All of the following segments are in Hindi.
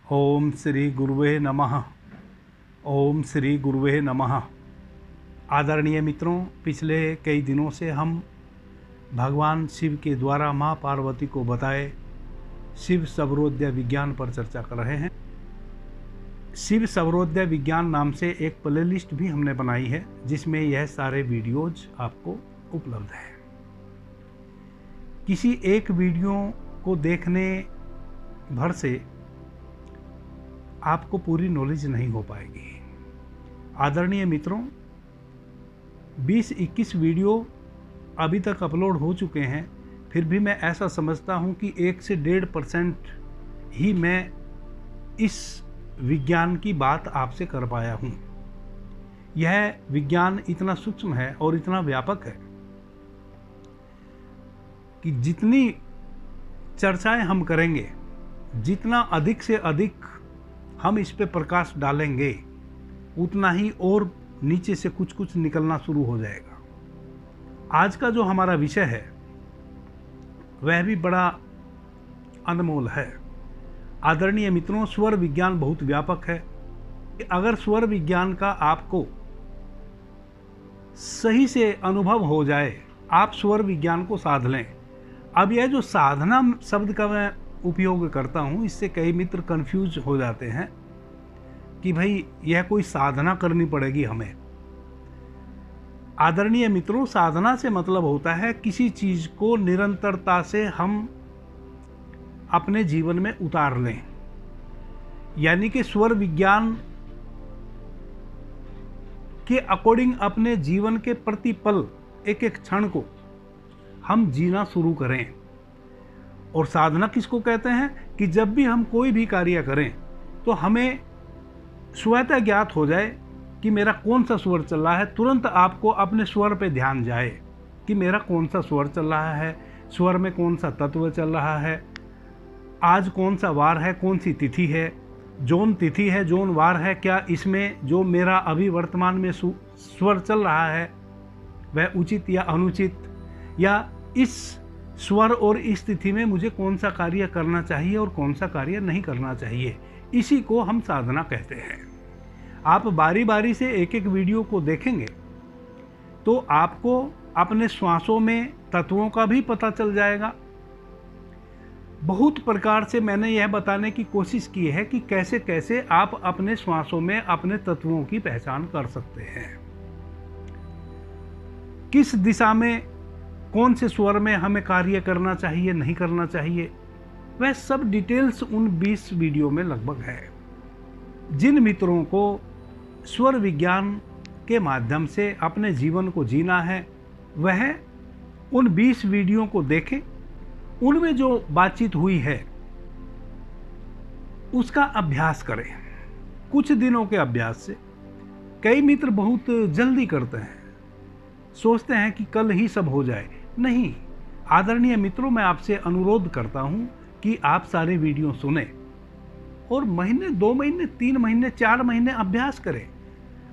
ओम श्री गुरुवे नमः। ओम श्री गुरुवे नमः। आदरणीय मित्रों, पिछले कई दिनों से हम भगवान शिव के द्वारा माँ पार्वती को बताए शिव सौरोदय विज्ञान पर चर्चा कर रहे हैं। शिव सौरोदय विज्ञान नाम से एक प्लेलिस्ट भी हमने बनाई है जिसमें यह सारे वीडियोज आपको उपलब्ध है। किसी एक वीडियो को देखने भर से आपको पूरी नॉलेज नहीं हो पाएगी। आदरणीय मित्रों, 20-21 वीडियो अभी तक अपलोड हो चुके हैं, फिर भी मैं ऐसा समझता हूं कि 1 से 1.5% ही मैं इस विज्ञान की बात आपसे कर पाया हूं। यह विज्ञान इतना सूक्ष्म है और इतना व्यापक है कि जितनी चर्चाएं हम करेंगे, जितना अधिक से अधिक हम इस पे प्रकाश डालेंगे, उतना ही और नीचे से कुछ कुछ निकलना शुरू हो जाएगा। आज का जो हमारा विषय है वह भी बड़ा अनमोल है। आदरणीय मित्रों, स्वर विज्ञान बहुत व्यापक है। अगर स्वर विज्ञान का आपको सही से अनुभव हो जाए, आप स्वर विज्ञान को साध लें। अब यह जो साधना शब्द का मैं उपयोग करता हूं, इससे कई मित्र कंफ्यूज हो जाते हैं कि भाई यह कोई साधना करनी पड़ेगी हमें। आदरणीय मित्रों, साधना से मतलब होता है किसी चीज को निरंतरता से हम अपने जीवन में उतार लें। यानी कि स्वर विज्ञान के अकॉर्डिंग अपने जीवन के प्रतिपल एक एक क्षण को हम जीना शुरू करें। और साधना किसको कहते हैं कि जब भी हम कोई भी कार्य करें तो हमें स्वतः ज्ञात हो जाए कि मेरा कौन सा स्वर चल रहा है। तुरंत आपको अपने स्वर पे ध्यान जाए कि मेरा कौन सा स्वर चल रहा है, स्वर में कौन सा तत्व चल रहा है, आज कौन सा वार है, कौन सी तिथि है, जौन तिथि है, जौन वार है, क्या इसमें जो मेरा अभी वर्तमान में स्वर चल रहा है वह उचित या अनुचित, या इस स्वर और इस तिथि में मुझे कौन सा कार्य करना चाहिए और कौन सा कार्य नहीं करना चाहिए। इसी को हम साधना कहते हैं। आप बारी बारी से एक एक वीडियो को देखेंगे तो आपको अपने श्वासों में तत्वों का भी पता चल जाएगा। बहुत प्रकार से मैंने यह बताने की कोशिश की है कि कैसे कैसे आप अपने श्वासों में अपने तत्वों की पहचान कर सकते हैं। किस दिशा में कौन से स्वर में हमें कार्य करना चाहिए, नहीं करना चाहिए, वह सब डिटेल्स उन 20 वीडियो में लगभग है। जिन मित्रों को स्वर विज्ञान के माध्यम से अपने जीवन को जीना है वह उन 20 वीडियो को देखें। उनमें जो बातचीत हुई है उसका अभ्यास करें। कुछ दिनों के अभ्यास से कई मित्र बहुत जल्दी करते हैं, सोचते हैं कि कल ही सब हो जाए। नहीं, आदरणीय मित्रों, मैं आपसे अनुरोध करता हूं कि आप सारे वीडियो सुने और महीने, 2 महीने, 3 महीने, 4 महीने अभ्यास करें।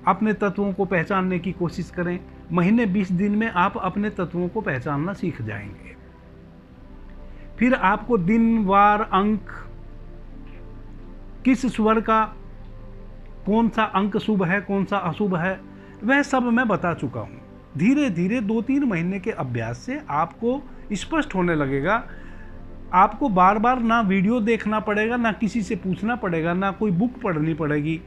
अपने तत्वों को पहचानने की कोशिश करें। महीने 20 दिन में आप अपने तत्वों को पहचानना सीख जाएंगे। फिर आपको दिन, वार, अंक, किस स्वर का कौन सा अंक शुभ है, कौन सा अशुभ है, वह सब मैं बता चुका हूं। धीरे धीरे 2-3 महीने के अभ्यास से आपको स्पष्ट होने लगेगा। आपको बार बार ना वीडियो देखना पड़ेगा, ना किसी से पूछना पड़ेगा, ना कोई बुक पढ़नी पड़ेगी,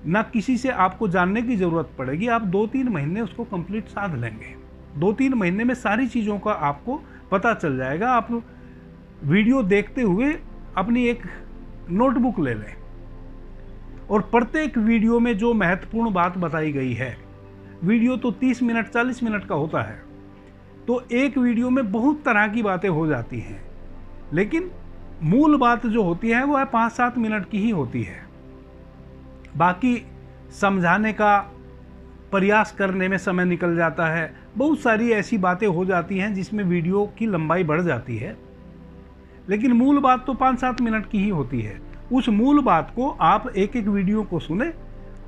ना किसी से आपको जानने की ज़रूरत पड़ेगी। आप 2-3 महीने उसको कंप्लीट साध लेंगे। 2-3 महीने में सारी चीज़ों का आपको पता चल जाएगा। आप वीडियो देखते हुए अपनी एक नोटबुक ले लें और प्रत्येक वीडियो में जो महत्वपूर्ण बात बताई गई है, वीडियो तो 30 मिनट 40 मिनट का होता है, तो एक वीडियो में बहुत तरह की बातें हो जाती हैं, लेकिन मूल बात जो होती है वह 5-7 मिनट की ही होती है। बाकी समझाने का प्रयास करने में समय निकल जाता है। बहुत सारी ऐसी बातें हो जाती हैं जिसमें वीडियो की लंबाई बढ़ जाती है, लेकिन मूल बात तो 5-7 मिनट की ही होती है। उस मूल बात को आप एक एक वीडियो को सुने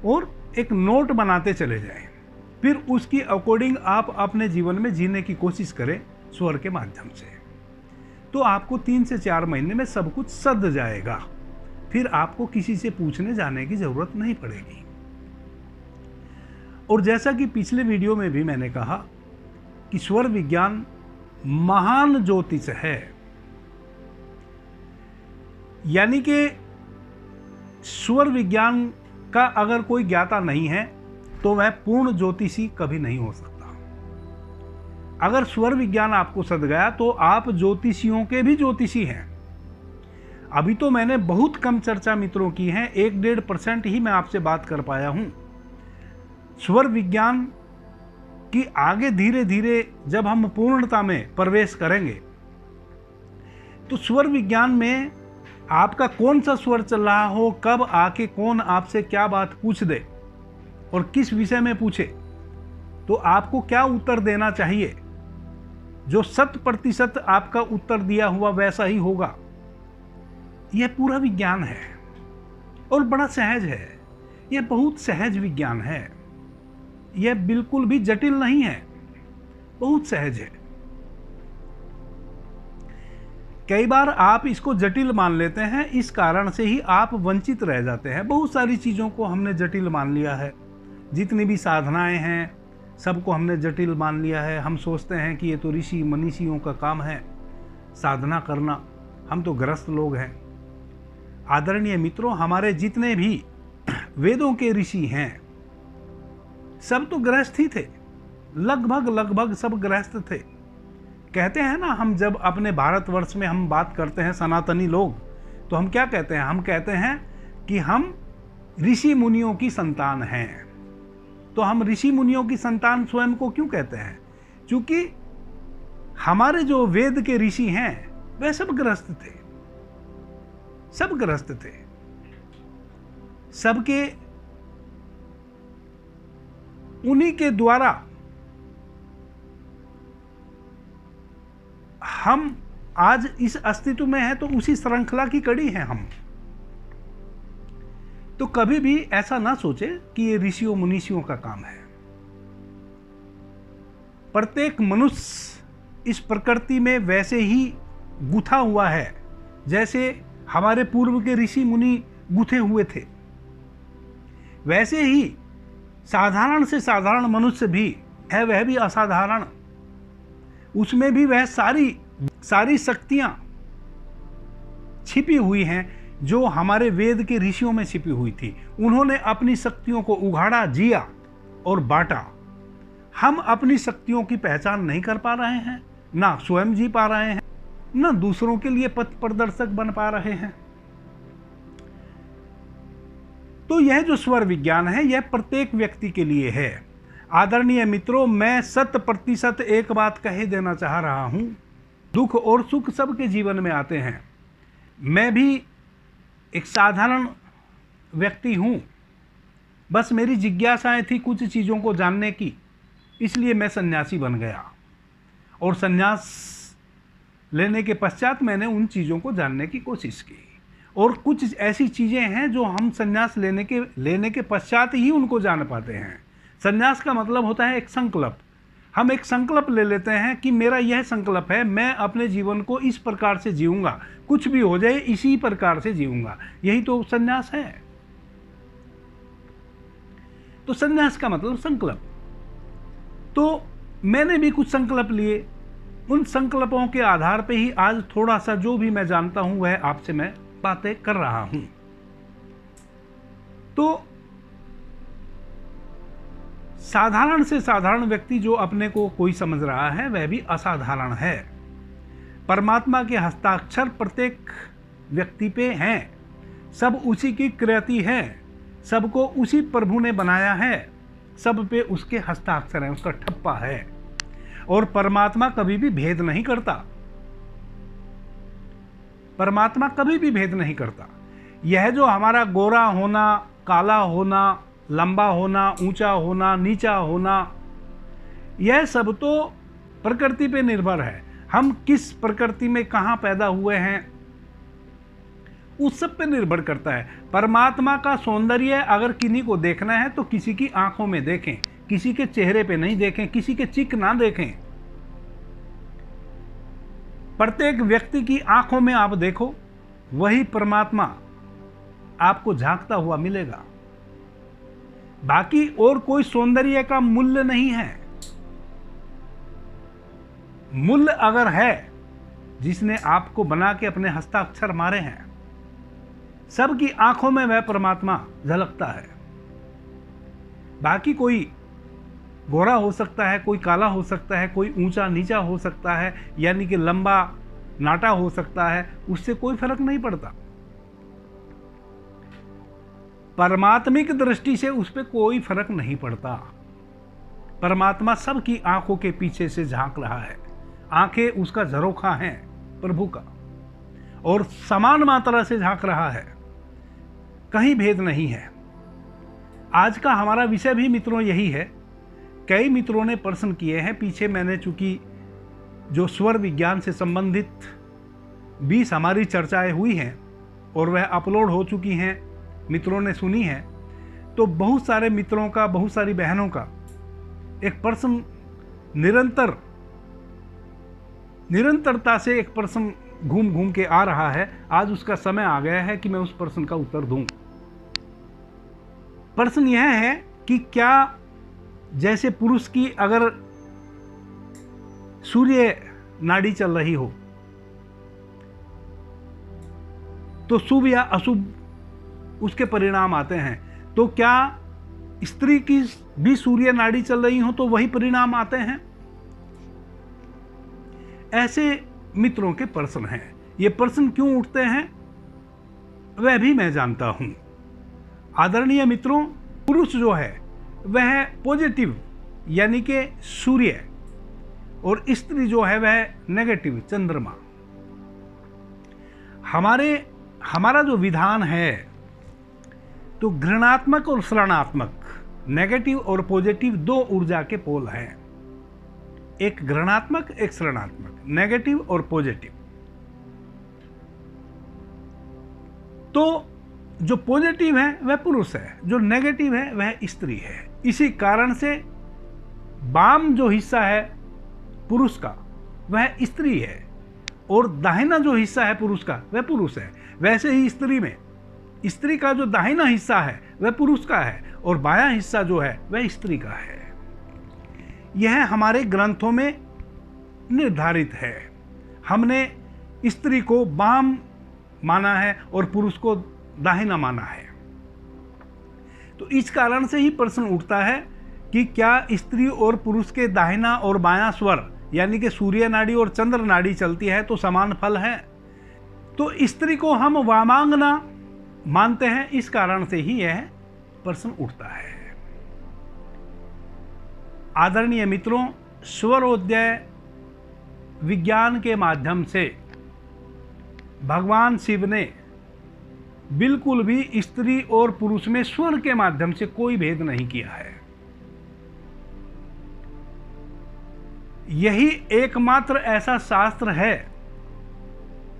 और एक नोट बनाते चले जाएं। फिर उसकी अकॉर्डिंग आप अपने जीवन में जीने की कोशिश करें स्वर के माध्यम से, तो आपको 3 से 4 महीने में सब कुछ सध जाएगा। फिर आपको किसी से पूछने जाने की जरूरत नहीं पड़ेगी। और जैसा कि पिछले वीडियो में भी मैंने कहा कि स्वर विज्ञान महान ज्योतिष है, यानी कि स्वर विज्ञान का अगर कोई ज्ञाता नहीं है तो वह पूर्ण ज्योतिषी कभी नहीं हो सकता। अगर स्वर विज्ञान आपको सद गया तो आप ज्योतिषियों के भी ज्योतिषी हैं। अभी तो मैंने बहुत कम चर्चा मित्रों की है, 1-1.5% ही मैं आपसे बात कर पाया हूं। स्वर विज्ञान की आगे धीरे धीरे जब हम पूर्णता में प्रवेश करेंगे तो स्वर विज्ञान में आपका कौन सा स्वर चल रहा हो, कब आके कौन आपसे क्या बात पूछ दे और किस विषय में पूछे तो आपको क्या उत्तर देना चाहिए, जो 100% आपका उत्तर दिया हुआ वैसा ही होगा। यह पूरा विज्ञान है और बड़ा सहज है। यह बहुत सहज विज्ञान है, यह बिल्कुल भी जटिल नहीं है, बहुत सहज है। कई बार आप इसको जटिल मान लेते हैं, इस कारण से ही आप वंचित रह जाते हैं। बहुत सारी चीज़ों को हमने जटिल मान लिया है, जितनी भी साधनाएं हैं सबको हमने जटिल मान लिया है। हम सोचते हैं कि ये तो ऋषि मनीषियों का काम है साधना करना, हम तो गृहस्थ लोग हैं। आदरणीय मित्रों, हमारे जितने भी वेदों के ऋषि हैं सब तो गृहस्थ ही थे, लगभग सब गृहस्थ थे। कहते हैं ना, हम जब अपने भारतवर्ष में हम बात करते हैं सनातनी लोग, तो हम क्या कहते हैं? हम कहते हैं कि हम ऋषि मुनियों की संतान हैं। तो हम ऋषि मुनियों की संतान स्वयं को क्यों कहते हैं? क्योंकि हमारे जो वेद के ऋषि हैं वे सब गृहस्थ थे, सब गृहस्थ थे। सबके उन्हीं के द्वारा हम आज इस अस्तित्व में हैं, तो उसी श्रृंखला की कड़ी हैं हम। तो कभी भी ऐसा ना सोचे कि ये ऋषियों मुनीषियों का काम है। प्रत्येक मनुष्य इस प्रकृति में वैसे ही गुथा हुआ है जैसे हमारे पूर्व के ऋषि मुनि गुथे हुए थे। वैसे ही साधारण से साधारण मनुष्य भी है, वह भी असाधारण। उसमें भी वह सारी शक्तियां छिपी हुई हैं जो हमारे वेद के ऋषियों में छिपी हुई थी। उन्होंने अपनी शक्तियों को उघाड़ा, जिया और बांटा। हम अपनी शक्तियों की पहचान नहीं कर पा रहे हैं, ना स्वयं जी पा रहे हैं, ना दूसरों के लिए पथ प्रदर्शक बन पा रहे हैं। तो यह जो स्वर विज्ञान है यह प्रत्येक व्यक्ति के लिए है। आदरणीय मित्रों, मैं 100% एक बात कह देना चाह रहा हूं, दुख और सुख सबके जीवन में आते हैं। मैं भी एक साधारण व्यक्ति हूं, बस मेरी जिज्ञासाएं थी कुछ चीज़ों को जानने की, इसलिए मैं सन्यासी बन गया। और सन्यास लेने के पश्चात मैंने उन चीज़ों को जानने की कोशिश की। और कुछ ऐसी चीज़ें हैं जो हम सन्यास लेने के पश्चात ही उनको जान पाते हैं। सन्यास का मतलब होता है एक संकल्प। हम एक संकल्प ले लेते हैं कि मेरा यह संकल्प है, मैं अपने जीवन को इस प्रकार से जीऊंगा, कुछ भी हो जाए इसी प्रकार से जीऊंगा। यही तो सन्यास है। तो सन्यास का मतलब संकल्प। तो मैंने भी कुछ संकल्प लिए, उन संकल्पों के आधार पे ही आज थोड़ा सा जो भी मैं जानता हूं वह आपसे मैं बातें कर रहा हूं। तो साधारण से साधारण व्यक्ति जो अपने को कोई समझ रहा है वह भी असाधारण है। परमात्मा के हस्ताक्षर प्रत्येक व्यक्ति पे हैं, सब उसी की कृति है, सबको उसी प्रभु ने बनाया है, सब पे उसके हस्ताक्षर हैं, उसका ठप्पा है। और परमात्मा कभी भी भेद नहीं करता, परमात्मा कभी भी भेद नहीं करता। यह जो हमारा गोरा होना, काला होना, लंबा होना, ऊंचा होना, नीचा होना, यह सब तो प्रकृति पे निर्भर है। हम किस प्रकृति में कहाँ पैदा हुए हैं उस सब पे निर्भर करता है। परमात्मा का सौंदर्य अगर किन्हीं को देखना है तो किसी की आंखों में देखें, किसी के चेहरे पे नहीं देखें, किसी के चिक ना देखें। प्रत्येक व्यक्ति की आंखों में आप देखो, वही परमात्मा आपको झांकता हुआ मिलेगा। बाकी और कोई सौंदर्य का मूल्य नहीं है। मूल्य अगर है, जिसने आपको बना के अपने हस्ताक्षर मारे हैं, सबकी आंखों में वह परमात्मा झलकता है। बाकी कोई गोरा हो सकता है, कोई काला हो सकता है, कोई ऊंचा नीचा हो सकता है, यानी कि लंबा नाटा हो सकता है, उससे कोई फर्क नहीं पड़ता। परमात्मिक दृष्टि से उस पर कोई फर्क नहीं पड़ता। परमात्मा सबकी आंखों के पीछे से झांक रहा है। आंखें उसका झरोखा हैं प्रभु का, और समान मात्रा से झांक रहा है, कहीं भेद नहीं है। आज का हमारा विषय भी मित्रों यही है। कई मित्रों ने प्रश्न किए हैं। पीछे मैंने चूंकि जो स्वर विज्ञान से संबंधित 20 हमारी चर्चाएं हुई हैं और वह अपलोड हो चुकी हैं, मित्रों ने सुनी है, तो बहुत सारे मित्रों का, बहुत सारी बहनों का एक प्रश्न निरंतरता से एक प्रश्न घूम घूम के आ रहा है। आज उसका समय आ गया है कि मैं उस प्रश्न का उत्तर दूं। प्रश्न यह है कि क्या जैसे पुरुष की अगर सूर्य नाड़ी चल रही हो तो शुभ या अशुभ उसके परिणाम आते हैं, तो क्या स्त्री की भी सूर्य नाड़ी चल रही हो तो वही परिणाम आते हैं? ऐसे मित्रों के प्रश्न हैं। ये प्रश्न क्यों उठते हैं वह भी मैं जानता हूं। आदरणीय मित्रों, पुरुष जो है वह पॉजिटिव यानी कि सूर्य, और स्त्री जो है वह नेगेटिव चंद्रमा। हमारा जो विधान है तो घृणात्मक और सृणात्मक, नेगेटिव और पॉजिटिव दो ऊर्जा के पोल हैं। एक घृणात्मक, एक सृणात्मक, नेगेटिव और पॉजिटिव। तो जो पॉजिटिव है वह पुरुष है, जो नेगेटिव है वह स्त्री है। इसी कारण से वाम जो हिस्सा है पुरुष का वह स्त्री है, और दाहिना जो हिस्सा है पुरुष का वह पुरुष है। वैसे ही स्त्री का जो दाहिना हिस्सा है वह पुरुष का है, और बायां हिस्सा जो है वह स्त्री का है। यह हमारे ग्रंथों में निर्धारित है। हमने स्त्री को वाम माना है और पुरुष को दाहिना माना है। तो इस कारण से ही प्रश्न उठता है कि क्या स्त्री और पुरुष के दाहिना और बायां स्वर यानी कि सूर्य नाड़ी और चंद्र नाड़ी चलती है तो समान फल है? तो स्त्री को हम वामांगना मानते हैं, इस कारण से ही यह प्रश्न उठता है। आदरणीय मित्रों, स्वरोदय विज्ञान के माध्यम से भगवान शिव ने बिल्कुल भी स्त्री और पुरुष में स्वर के माध्यम से कोई भेद नहीं किया है। यही एकमात्र ऐसा शास्त्र है,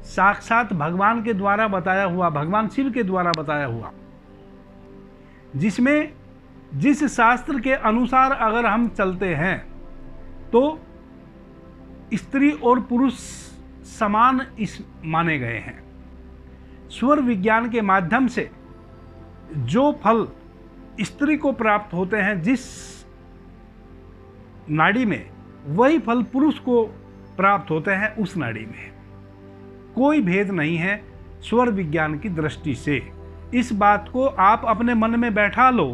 साक्षात भगवान के द्वारा बताया हुआ, भगवान शिव के द्वारा बताया हुआ, जिसमें जिस शास्त्र के अनुसार अगर हम चलते हैं तो स्त्री और पुरुष समान इस माने गए हैं। स्वर विज्ञान के माध्यम से जो फल स्त्री को प्राप्त होते हैं जिस नाड़ी में, वही फल पुरुष को प्राप्त होते हैं उस नाड़ी में। कोई भेद नहीं है स्वर विज्ञान की दृष्टि से। इस बात को आप अपने मन में बैठा लो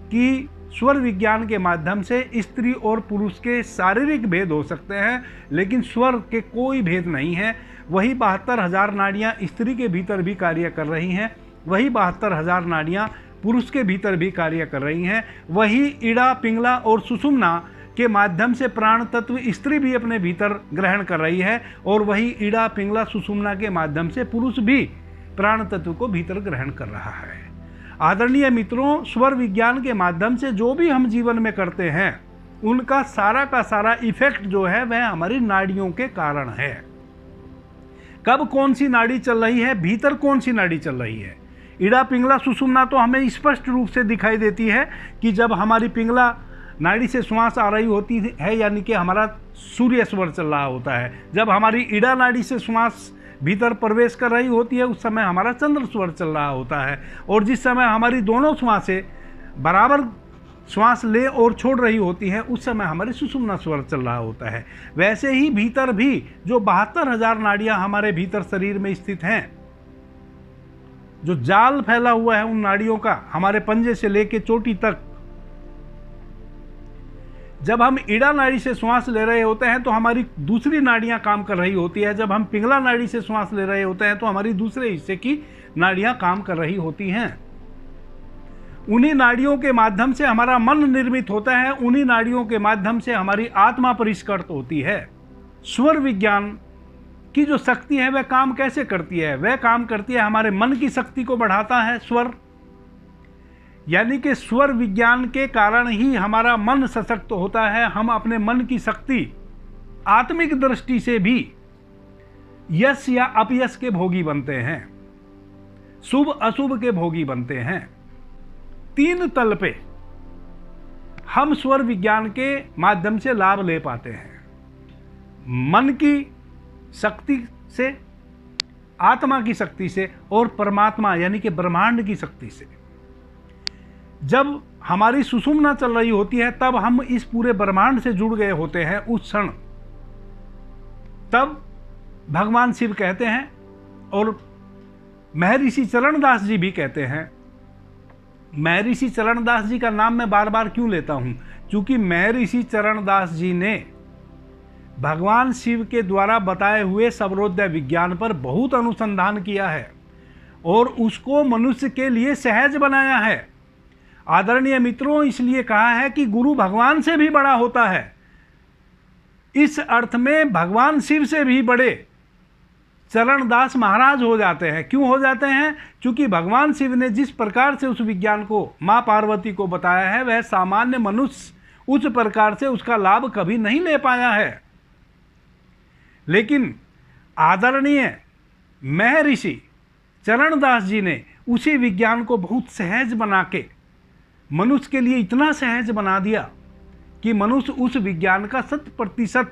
कि स्वर विज्ञान के माध्यम से स्त्री और पुरुष के शारीरिक भेद हो सकते हैं, लेकिन स्वर के कोई भेद नहीं है। वही 72,000 नाड़ियाँ स्त्री के भीतर भी कार्य कर रही हैं, वही 72,000 नाड़ियाँ पुरुष के भीतर भी कार्य कर रही हैं। वही इड़ा, पिंगला और सुषुम्ना के माध्यम से प्राण तत्व स्त्री भी अपने भीतर ग्रहण कर रही है, और वही इड़ा, पिंगला, सुषुम्ना के माध्यम से पुरुष भी प्राण तत्व को भीतर ग्रहण कर रहा है। आदरणीय मित्रों, स्वर विज्ञान के माध्यम से जो भी हम जीवन में करते हैं उनका सारा का सारा इफेक्ट जो है वह हमारी नाड़ियों के कारण है। कब कौन सी नाड़ी चल रही है, भीतर कौन सी नाड़ी चल रही है। इड़ा, पिंगला, सुषुम्ना तो हमें स्पष्ट रूप से दिखाई देती है कि जब हमारी पिंगला नाड़ी से श्वास आ रही होती है, यानी कि हमारा सूर्य स्वर चल रहा होता है। जब हमारी इड़ा नाड़ी से श्वास भीतर प्रवेश कर रही होती है उस समय हमारा चंद्र स्वर चल रहा होता है, और जिस समय हमारी दोनों श्वासें बराबर श्वास ले और छोड़ रही होती है उस समय हमारी सुषुम्ना स्वर चल रहा होता है। वैसे ही भीतर भी जो 72,000 नाड़ियां हमारे भीतर शरीर में स्थित हैं, जो जाल फैला हुआ है उन नाड़ियों का हमारे पंजे से लेके चोटी तक, जब हम ईड़ा नाड़ी से श्वास ले रहे होते हैं तो हमारी दूसरी नाड़ियां काम कर रही होती है, जब हम पिंगला नाड़ी से श्वास ले रहे होते हैं तो हमारी दूसरे हिस्से की नाड़ियां काम कर रही होती हैं। उन्हीं नाड़ियों के माध्यम से हमारा मन निर्मित होता है, उन्हीं नाड़ियों के माध्यम से हमारी आत्मा परिष्कृत होती है। स्वर विज्ञान की जो शक्ति है वह काम कैसे करती है? वह काम करती है हमारे मन की शक्ति को बढ़ाता है स्वर, यानी कि स्वर विज्ञान के कारण ही हमारा मन सशक्त होता है। हम अपने मन की शक्ति आत्मिक दृष्टि से भी यश या अपयश के भोगी बनते हैं, शुभ अशुभ के भोगी बनते हैं। 3 तल पे हम स्वर विज्ञान के माध्यम से लाभ ले पाते हैं, मन की शक्ति से, आत्मा की शक्ति से और परमात्मा यानी कि ब्रह्मांड की शक्ति से। जब हमारी सुषुम्ना चल रही होती है तब हम इस पूरे ब्रह्मांड से जुड़ गए होते हैं उस क्षण। तब भगवान शिव कहते हैं और महर्षि चरणदास जी भी कहते हैं। महर्षि चरणदास जी का नाम मैं बार बार क्यों लेता हूं? क्योंकि महर्षि चरणदास जी ने भगवान शिव के द्वारा बताए हुए सौरोदय विज्ञान पर बहुत अनुसंधान किया है और उसको मनुष्य के लिए सहज बनाया है। आदरणीय मित्रों, इसलिए कहा है कि गुरु भगवान से भी बड़ा होता है। इस अर्थ में भगवान शिव से भी बड़े चरणदास महाराज हो जाते हैं। क्यों हो जाते हैं? क्योंकि भगवान शिव ने जिस प्रकार से उस विज्ञान को माँ पार्वती को बताया है वह सामान्य मनुष्य उस प्रकार से उसका लाभ कभी नहीं ले पाया है। लेकिन आदरणीय महर्षि चरणदास जी ने उसी विज्ञान को बहुत सहज बना के मनुष्य के लिए इतना सहज बना दिया कि मनुष्य उस विज्ञान का 100%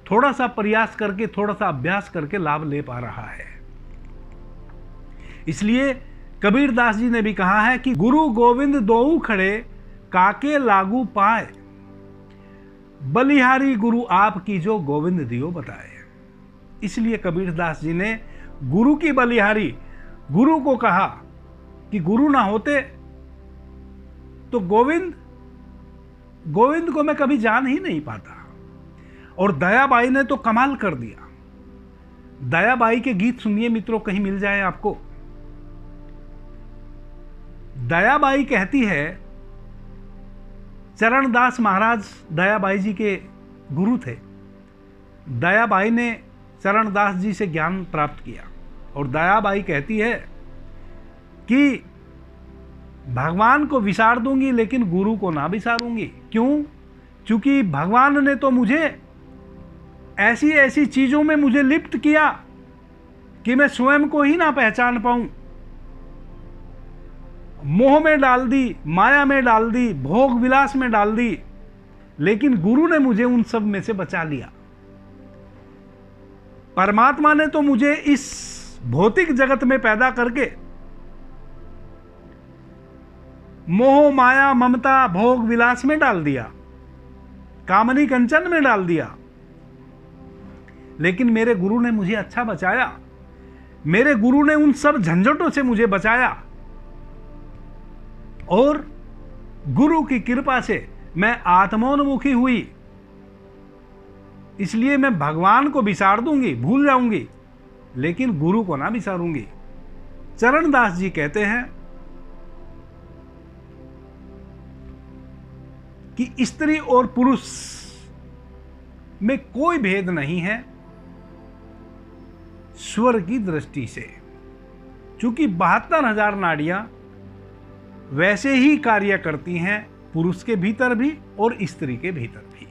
थोड़ा सा प्रयास करके, थोड़ा सा अभ्यास करके लाभ ले पा रहा है। इसलिए कबीरदास जी ने भी कहा है कि गुरु गोविंद दोऊ खड़े काके लागू पाए, बलिहारी गुरु आपकी जो गोविंद दियो बताए। इसलिए कबीरदास जी ने गुरु की बलिहारी, गुरु को कहा कि गुरु ना होते तो गोविंद को मैं कभी जान ही नहीं पाता। और दयाबाई ने तो कमाल कर दिया। दयाबाई के गीत सुनिए मित्रों, कहीं मिल जाए आपको। दयाबाई कहती है, चरणदास महाराज दयाबाई जी के गुरु थे। दयाबाई ने चरणदास जी से ज्ञान प्राप्त किया और दयाबाई कहती है कि भगवान को विसार दूंगी लेकिन गुरु को ना विसारूंगी। क्यों? क्योंकि भगवान ने तो मुझे ऐसी ऐसी चीजों में मुझे लिप्त किया कि मैं स्वयं को ही ना पहचान पाऊं। मोह में डाल दी, माया में डाल दी, भोग विलास में डाल दी, लेकिन गुरु ने मुझे उन सब में से बचा लिया। परमात्मा ने तो मुझे इस भौतिक जगत में पैदा करके मोह माया ममता भोग विलास में डाल दिया, कामनी कंचन में डाल दिया, लेकिन मेरे गुरु ने मुझे अच्छा बचाया। मेरे गुरु ने उन सब झंझटों से मुझे बचाया और गुरु की कृपा से मैं आत्मोन्मुखी हुई। इसलिए मैं भगवान को विसार दूंगी, भूल जाऊंगी, लेकिन गुरु को ना विसारूंगी। चरणदास जी कहते हैं कि स्त्री और पुरुष में कोई भेद नहीं है स्वर की दृष्टि से, क्योंकि 72,000 नाड़ियां वैसे ही कार्य करती हैं पुरुष के भीतर भी और स्त्री के भीतर भी।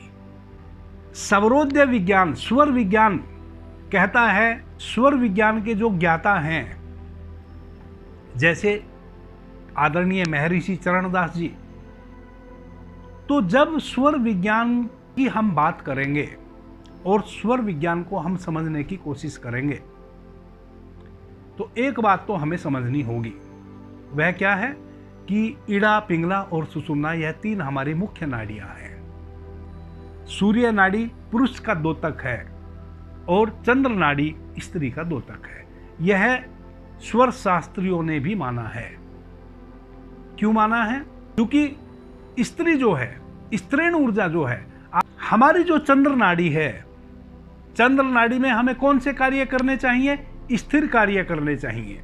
सौरोदय विज्ञान, स्वर विज्ञान कहता है, स्वर विज्ञान के जो ज्ञाता हैं जैसे आदरणीय महर्षि चरणदास जी, तो जब स्वर विज्ञान की हम बात करेंगे और स्वर विज्ञान को हम समझने की कोशिश करेंगे तो एक बात तो हमें समझनी होगी, वह क्या है कि इड़ा, पिंगला और सुषुम्ना यह 3 हमारी मुख्य नाड़ियां हैं। सूर्य नाड़ी पुरुष का द्योतक है और चंद्र नाड़ी स्त्री का द्योतक है। यह स्वर शास्त्रियों ने भी माना है। क्यों माना है? क्योंकि स्त्री जो है, स्त्रीण ऊर्जा जो है, हमारी जो चंद्र नाड़ी है, चंद्र नाड़ी में हमें कौन से कार्य करने चाहिए? स्थिर कार्य करने चाहिए।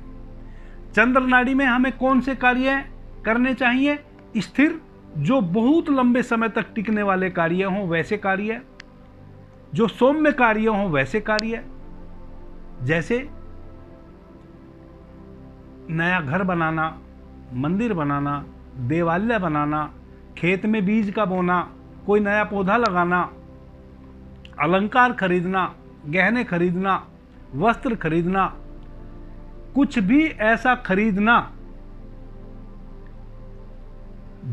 चंद्र नाड़ी में हमें कौन से कार्य करने चाहिए? स्थिर, जो बहुत लंबे समय तक टिकने वाले कार्य हों वैसे कार्य, जो सौम्य कार्य हों वैसे कार्य, जैसे नया घर बनाना, मंदिर बनाना, देवालय बनाना, खेत में बीज का बोना, कोई नया पौधा लगाना, अलंकार खरीदना, गहने खरीदना, वस्त्र खरीदना, कुछ भी ऐसा खरीदना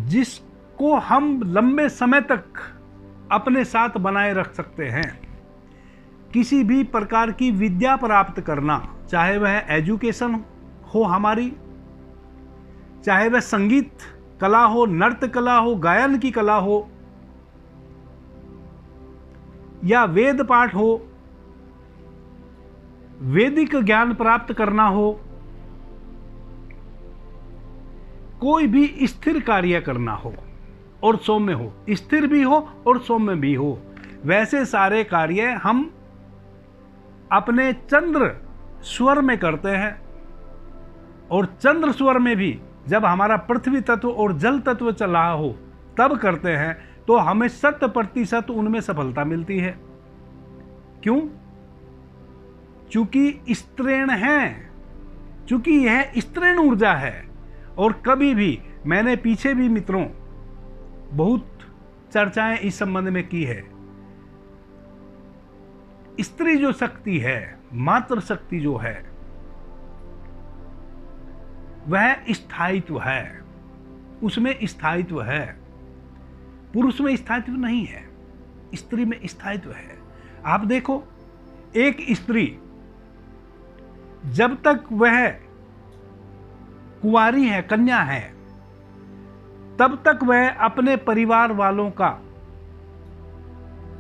जिसको हम लंबे समय तक अपने साथ बनाए रख सकते हैं। किसी भी प्रकार की विद्या प्राप्त करना, चाहे वह एजुकेशन हो हमारी, चाहे वह संगीत कला हो, नृत्य कला हो, गायन की कला हो, या वेद पाठ हो, वैदिक ज्ञान प्राप्त करना हो, कोई भी स्थिर कार्य करना हो और सौम्य हो, स्थिर भी हो और सौम्य भी हो, वैसे सारे कार्य हम अपने चंद्र स्वर में करते हैं। और चंद्र स्वर में भी जब हमारा पृथ्वी तत्व और जल तत्व चल रहा हो तब करते हैं, तो हमें 100% उनमें सफलता मिलती है। क्यों? चूंकि स्त्रीण है, चूंकि यह स्त्रीण ऊर्जा है। और कभी भी मैंने पीछे भी मित्रों बहुत चर्चाएं इस संबंध में की है। स्त्री जो शक्ति है, मातृ शक्ति जो है, वह स्थायित्व है, उसमें स्थायित्व है। पुरुष में स्थायित्व नहीं है, स्त्री में स्थायित्व है। आप देखो, एक स्त्री जब तक वह कुंवारी है, कन्या है, तब तक वह अपने परिवार वालों का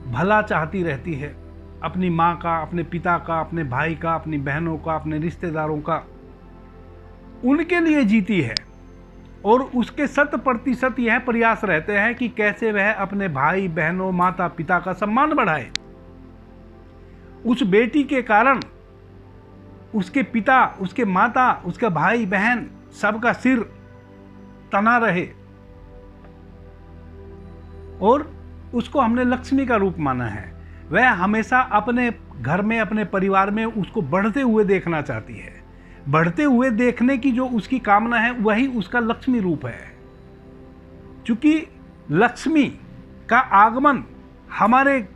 भला चाहती रहती है, अपनी माँ का, अपने पिता का, अपने भाई का, अपनी बहनों का, अपने रिश्तेदारों का, उनके लिए जीती है। और उसके 100% यह प्रयास रहते हैं कि कैसे वह अपने भाई बहनों, माता पिता का सम्मान बढ़ाए। उस बेटी के कारण उसके पिता, उसके माता, उसके भाई बहन सबका सिर तना रहे। और उसको हमने लक्ष्मी का रूप माना है। वह हमेशा अपने घर में, अपने परिवार में उसको बढ़ते हुए देखना चाहती है। बढ़ते हुए देखने की जो उसकी कामना है, वही उसका लक्ष्मी रूप है। क्योंकि लक्ष्मी का आगमन हमारे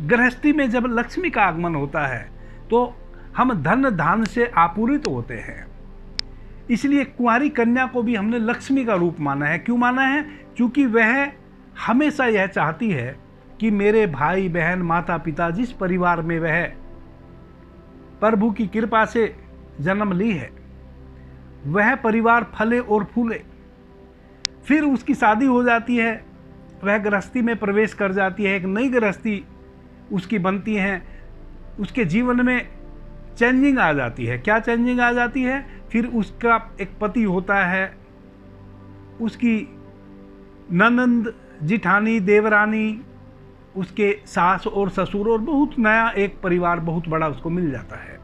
गृहस्थी में, जब लक्ष्मी का आगमन होता है तो हम धन धान से आपूरित होते हैं। इसलिए कुंवारी कन्या को भी हमने लक्ष्मी का रूप माना है। क्यों माना है? क्योंकि वह हमेशा यह चाहती है कि मेरे भाई बहन, माता पिता, जिस परिवार में वह प्रभु की कृपा से जन्म ली है, वह परिवार फले और फूले। फिर उसकी शादी हो जाती है, वह गृहस्थी में प्रवेश कर जाती है, एक नई गृहस्थी उसकी बनती है, उसके जीवन में चेंजिंग आ जाती है। क्या चेंजिंग आ जाती है? फिर उसका एक पति होता है, उसकी ननंद, जिठानी, देवरानी, उसके सास और ससुर, और बहुत नया एक परिवार बहुत बड़ा उसको मिल जाता है।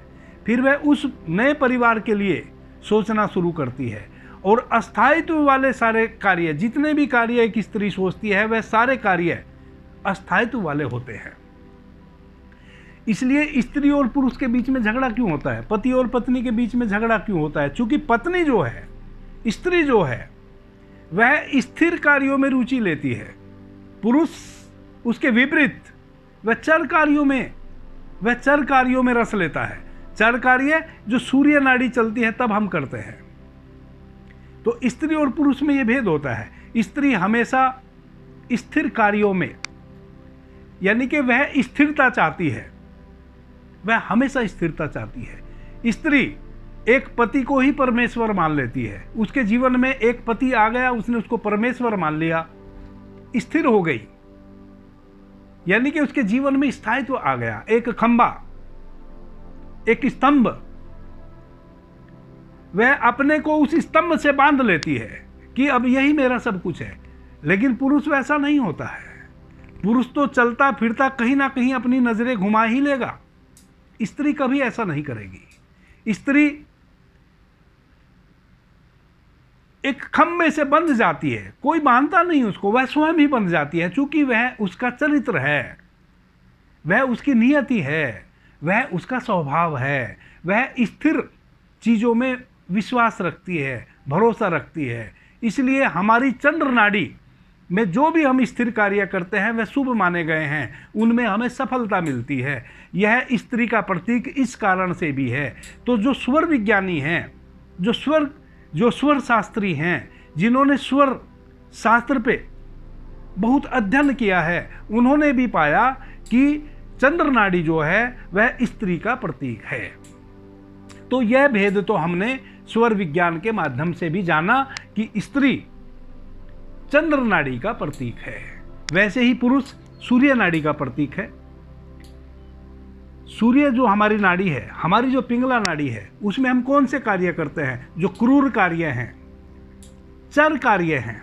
फिर वह उस नए परिवार के लिए सोचना शुरू करती है। और अस्थायित्व वाले सारे कार्य, जितने भी कार्य एक स्त्री सोचती है, वह सारे कार्य अस्थायित्व वाले होते हैं। इसलिए स्त्री और पुरुष के बीच में झगड़ा क्यों होता है? पति और पत्नी के बीच में झगड़ा क्यों होता है? क्योंकि पत्नी जो है, स्त्री जो है, वह स्थिर कार्यों में रुचि लेती है। पुरुष उसके विपरीत, वह चर कार्यों में रस लेता है। चर कार्य जो सूर्य नाड़ी चलती है तब हम करते हैं। तो स्त्री और पुरुष में यह भेद होता है। स्त्री हमेशा स्थिर कार्यों में, यानी कि वह स्थिरता चाहती है, वह हमेशा स्थिरता चाहती है। स्त्री एक पति को ही परमेश्वर मान लेती है, उसके जीवन में एक पति आ गया, उसने उसको परमेश्वर मान लिया, स्थिर हो गई, यानी कि उसके जीवन में स्थायित्व आ गया, एक खंबा, एक स्तंभ, वह अपने को उस स्तंभ से बांध लेती है कि अब यही मेरा सब कुछ है। लेकिन पुरुष वैसा नहीं होता है। पुरुष तो चलता फिरता कहीं ना कहीं अपनी नजरें घुमा ही लेगा, स्त्री कभी ऐसा नहीं करेगी। स्त्री एक खंबे से बंध जाती है, कोई बांधता नहीं उसको, वह स्वयं ही बंध जाती है, क्योंकि वह उसका चरित्र है, वह उसकी नियति है, वह उसका स्वभाव है, वह स्थिर चीजों में विश्वास रखती है, भरोसा रखती है। इसलिए हमारी चंद्र नाड़ी में जो भी हम स्थिर कार्य करते हैं वह शुभ माने गए हैं, उनमें हमें सफलता मिलती है। यह स्त्री का प्रतीक इस कारण से भी है। तो जो स्वर विज्ञानी हैं, जो स्वर शास्त्री हैं, जिन्होंने स्वर शास्त्र पे बहुत अध्ययन किया है, उन्होंने भी पाया कि चंद्र नाड़ी जो है वह स्त्री का प्रतीक है। तो यह भेद तो हमने स्वर विज्ञान के माध्यम से भी जाना कि स्त्री चंद्र नाड़ी का प्रतीक है। वैसे ही पुरुष सूर्य नाड़ी का प्रतीक है। सूर्य जो हमारी नाड़ी है, हमारी जो पिंगला नाड़ी है, उसमें हम कौन से कार्य करते हैं? जो क्रूर कार्य हैं, चर कार्य हैं,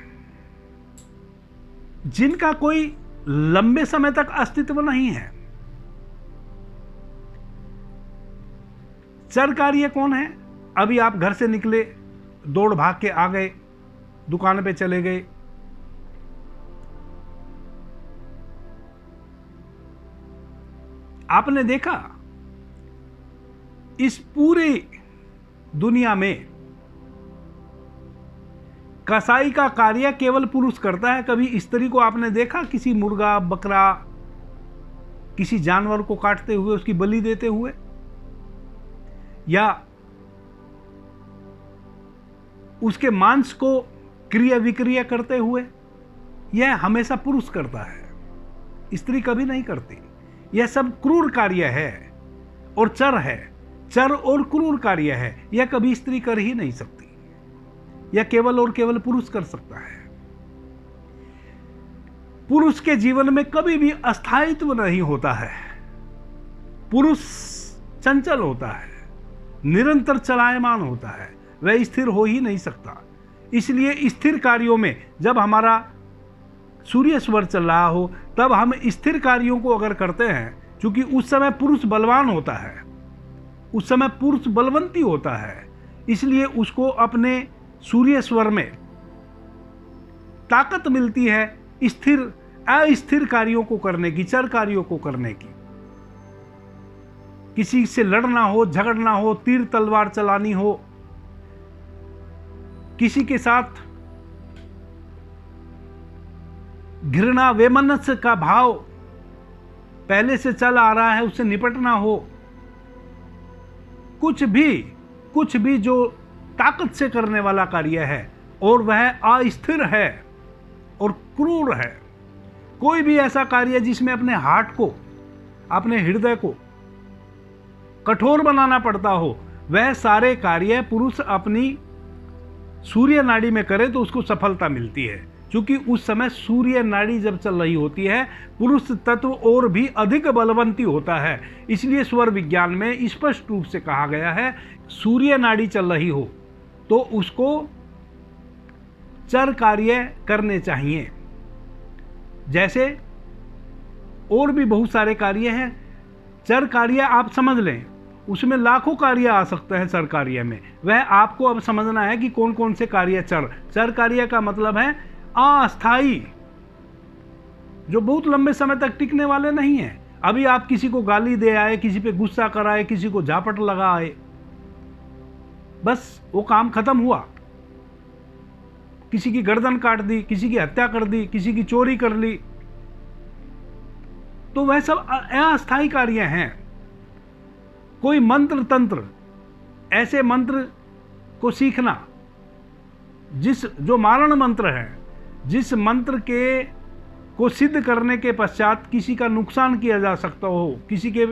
जिनका कोई लंबे समय तक अस्तित्व नहीं है। चर कार्य कौन है? अभी आप घर से निकले, दौड़ भाग के आ गए, दुकान पे चले गए, आपने देखा इस पूरी दुनिया में कसाई का कार्य केवल पुरुष करता है। कभी स्त्री को आपने देखा किसी मुर्गा, बकरा, किसी जानवर को काटते हुए, उसकी बलि देते हुए, या उसके मांस को क्रिया विक्रिया करते हुए? यह हमेशा पुरुष करता है, स्त्री कभी नहीं करती। यह सब क्रूर कार्य है और चर है, चर और क्रूर कार्य है। यह कभी स्त्री कर ही नहीं सकती, यह केवल और केवल पुरुष कर सकता है। पुरुष के जीवन में कभी भी अस्थायित्व नहीं होता है। पुरुष चंचल होता है, निरंतर चलायमान होता है, वह स्थिर हो ही नहीं सकता। इसलिए स्थिर कार्यों में जब हमारा सूर्य स्वर चल रहा हो, तब हम स्थिर कार्यों को अगर करते हैं, क्योंकि उस समय पुरुष बलवान होता है, उस समय पुरुष बलवंती होता है, इसलिए उसको अपने सूर्य स्वर में ताकत मिलती है स्थिर अस्थिर कार्यों को करने की, चर कार्यों को करने की। किसी से लड़ना हो, झगड़ना हो, तीर तलवार चलानी हो, किसी के साथ घृणा वैमनस्य का भाव पहले से चल आ रहा है, उससे निपटना हो, कुछ भी जो ताकत से करने वाला कार्य है और वह अस्थिर है और क्रूर है, कोई भी ऐसा कार्य जिसमें अपने हार्ट को, अपने हृदय को कठोर बनाना पड़ता हो, वह सारे कार्य पुरुष अपनी सूर्य नाड़ी में करे तो उसको सफलता मिलती है। क्योंकि उस समय सूर्य नाड़ी जब चल रही होती है, पुरुष तत्व और भी अधिक बलवंती होता है। इसलिए स्वर विज्ञान में स्पष्ट रूप से कहा गया है, सूर्य नाड़ी चल रही हो तो उसको चर कार्य करने चाहिए। जैसे और भी बहुत सारे कार्य हैं, चर कार्य आप समझ लें, उसमें लाखों कार्य आ सकते हैं चर कार्य में। वह आपको अब समझना है कि कौन कौन से कार्य चर कार्य का मतलब है अस्थाई, जो बहुत लंबे समय तक टिकने वाले नहीं हैं। अभी आप किसी को गाली दे आए, किसी पे गुस्सा कराए, किसी को झापट लगा आए, बस वो काम खत्म हुआ। किसी की गर्दन काट दी, किसी की हत्या कर दी, किसी की चोरी कर ली, तो वह सब अस्थायी कार्य हैं। कोई मंत्र तंत्र, ऐसे मंत्र को सीखना जो मारण मंत्र है, जिस मंत्र के को सिद्ध करने के पश्चात किसी का नुकसान किया जा सकता हो, किसी के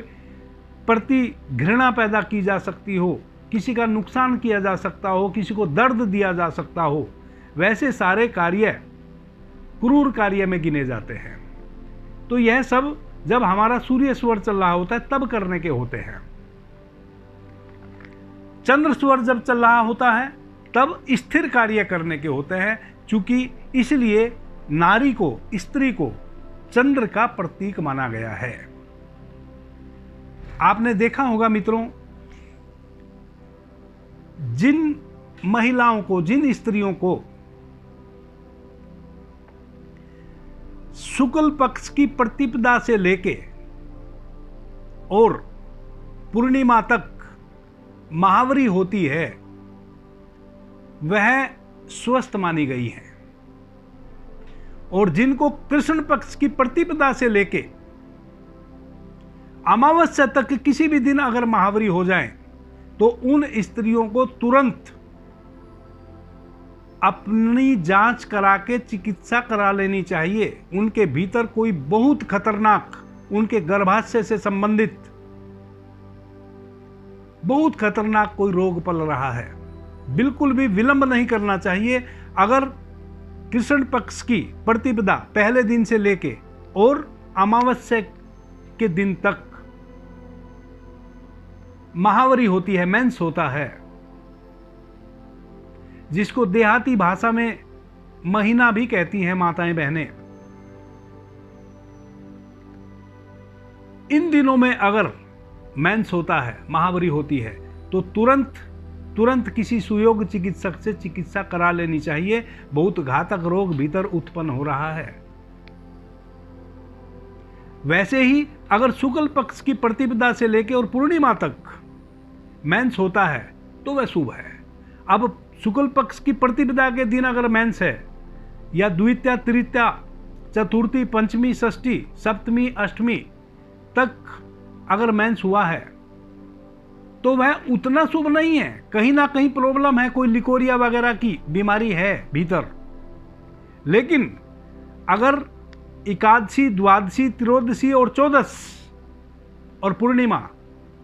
प्रति घृणा पैदा की जा सकती हो, किसी का नुकसान किया जा सकता हो, किसी को दर्द दिया जा सकता हो, वैसे सारे कार्य क्रूर कार्य में गिने जाते हैं। तो यह सब जब हमारा सूर्य स्वर चल रहा होता है तब करने के होते हैं। चंद्र स्वर जब चल रहा होता है तब स्थिर कार्य करने के होते हैं, चूंकि इसलिए नारी को, स्त्री को चंद्र का प्रतीक माना गया है। आपने देखा होगा मित्रों, जिन महिलाओं को, जिन स्त्रियों को शुक्ल पक्ष की प्रतिपदा से लेके और पूर्णिमा तक महावरी होती है, वह स्वस्थ मानी गई है, और जिनको कृष्ण पक्ष की प्रतिपदा से लेके अमावस्या तक किसी भी दिन अगर महावरी हो जाए तो उन स्त्रियों को तुरंत अपनी जांच करा के चिकित्सा करा लेनी चाहिए। उनके भीतर कोई बहुत खतरनाक, उनके गर्भाशय से संबंधित बहुत खतरनाक कोई रोग पल रहा है। बिल्कुल भी विलंब नहीं करना चाहिए। अगर कृष्ण पक्ष की प्रतिपदा पहले दिन से लेके और अमावस्या के दिन तक महावरी होती है, मेंस होता है, जिसको देहाती भाषा में महीना भी कहती हैं माताएं बहनें, इन दिनों में अगर मेंस होता है, महावरी होती है, तो तुरंत किसी सुयोग चिकित्सक से चिकित्सा करा लेनी चाहिए। बहुत घातक रोग भीतर उत्पन्न हो रहा है। वैसे ही अगर शुक्ल पक्ष की प्रतिपदा से लेकर और पूर्णिमा तक मेंस होता है तो वह शुभ है। अब शुक्ल पक्ष की प्रतिपदा के दिन अगर मेंस है, या द्वितीया, तृतीया, चतुर्थी, पंचमी, षष्ठी, सप्तमी, अष्टमी तक अगर मेंस हुआ है तो वह उतना शुभ नहीं है। कहीं ना कहीं प्रॉब्लम है, कोई लिकोरिया वगैरह की बीमारी है भीतर। लेकिन अगर एकादशी, द्वादशी, त्रयोदशी और चौदस और पूर्णिमा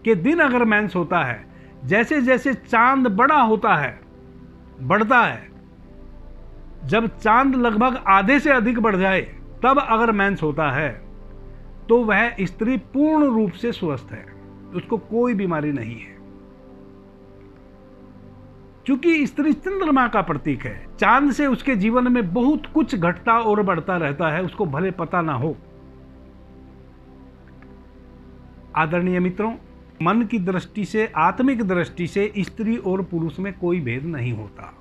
के दिन अगर मेंस होता है, जैसे जैसे चांद बड़ा होता है, बढ़ता है, जब चांद लगभग आधे से अधिक बढ़ जाए तब अगर मेंस होता है तो वह स्त्री पूर्ण रूप से स्वस्थ है, उसको कोई बीमारी नहीं है। क्योंकि स्त्री चंद्रमा का प्रतीक है, चांद से उसके जीवन में बहुत कुछ घटता और बढ़ता रहता है, उसको भले पता ना हो। आदरणीय मित्रों, मन की दृष्टि से, आत्मिक दृष्टि से स्त्री और पुरुष में कोई भेद नहीं होता।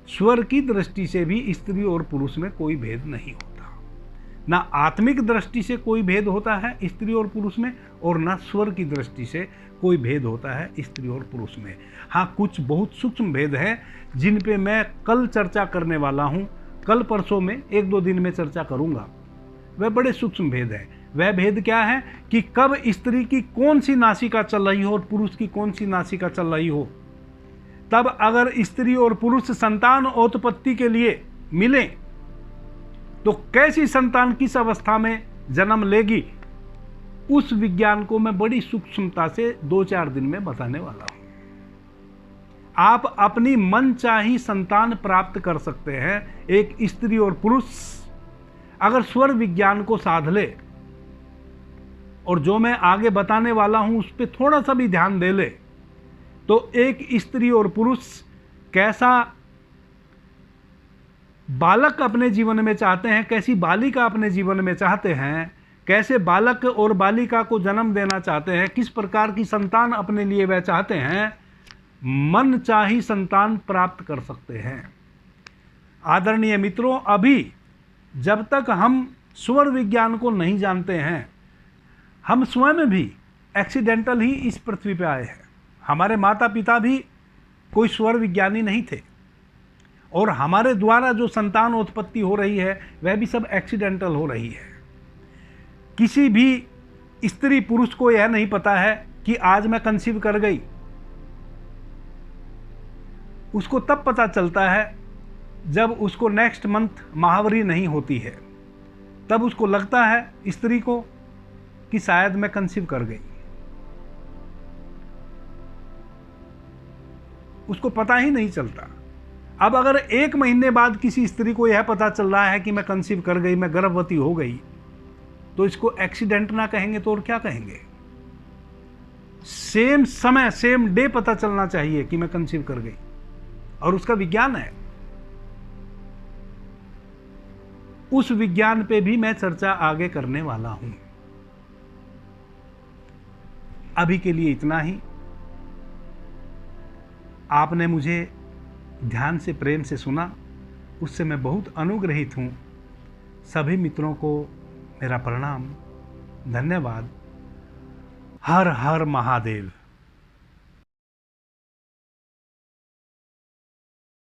स्वर की दृष्टि से भी स्त्री और पुरुष में कोई भेद नहीं होता। ना आत्मिक दृष्टि से कोई भेद होता है स्त्री और पुरुष में, और ना स्वर की दृष्टि से कोई भेद होता है स्त्री और पुरुष में। हाँ, कुछ बहुत सूक्ष्म भेद हैं जिन पे मैं कल चर्चा करने वाला हूँ, कल परसों में 1-2 दिन में चर्चा करूँगा। वह बड़े सूक्ष्म भेद है। वह भेद क्या है कि कब स्त्री की कौन सी नासिका चल रही हो और पुरुष की कौन सी नासिका चल रही हो, तब अगर स्त्री और पुरुष संतान उत्पत्ति के लिए मिले तो कैसी संतान किस अवस्था में जन्म लेगी, उस विज्ञान को मैं बड़ी सूक्ष्मता से 2-4 दिन में बताने वाला हूं। आप अपनी मनचाही संतान प्राप्त कर सकते हैं। एक स्त्री और पुरुष अगर स्वर विज्ञान को साध ले और जो मैं आगे बताने वाला हूं उस पर थोड़ा सा भी ध्यान दे ले, तो एक स्त्री और पुरुष कैसा बालक अपने जीवन में चाहते हैं, कैसी बालिका अपने जीवन में चाहते हैं, कैसे बालक और बालिका को जन्म देना चाहते हैं, किस प्रकार की संतान अपने लिए वह चाहते हैं, मन चाही संतान प्राप्त कर सकते हैं। आदरणीय मित्रों, अभी जब तक हम स्वर विज्ञान को नहीं जानते हैं, हम स्वयं भी एक्सीडेंटल ही इस पृथ्वी पे आए हैं। हमारे माता पिता भी कोई स्वर विज्ञानी नहीं थे, और हमारे द्वारा जो संतान उत्पत्ति हो रही है वह भी सब एक्सीडेंटल हो रही है। किसी भी स्त्री पुरुष को यह नहीं पता है कि आज मैं कंसीव कर गई। उसको तब पता चलता है जब उसको नेक्स्ट मंथ महावरी नहीं होती है। तब उसको लगता है स्त्री को कि शायद मैं कंसीव कर गई। उसको पता ही नहीं चलता। अब अगर 1 महीने बाद किसी स्त्री को यह पता चल रहा है कि मैं कंसीव कर गई, मैं गर्भवती हो गई, तो इसको एक्सीडेंट ना कहेंगे तो और क्या कहेंगे? सेम समय, सेम डे पता चलना चाहिए कि मैं कंसीव कर गई, और उसका विज्ञान है। उस विज्ञान पे भी मैं चर्चा आगे करने वाला हूं। अभी के लिए इतना ही। आपने मुझे ध्यान से, प्रेम से सुना, उससे मैं बहुत अनुग्रहित हूं। सभी मित्रों को मेरा प्रणाम, धन्यवाद। हर हर महादेव।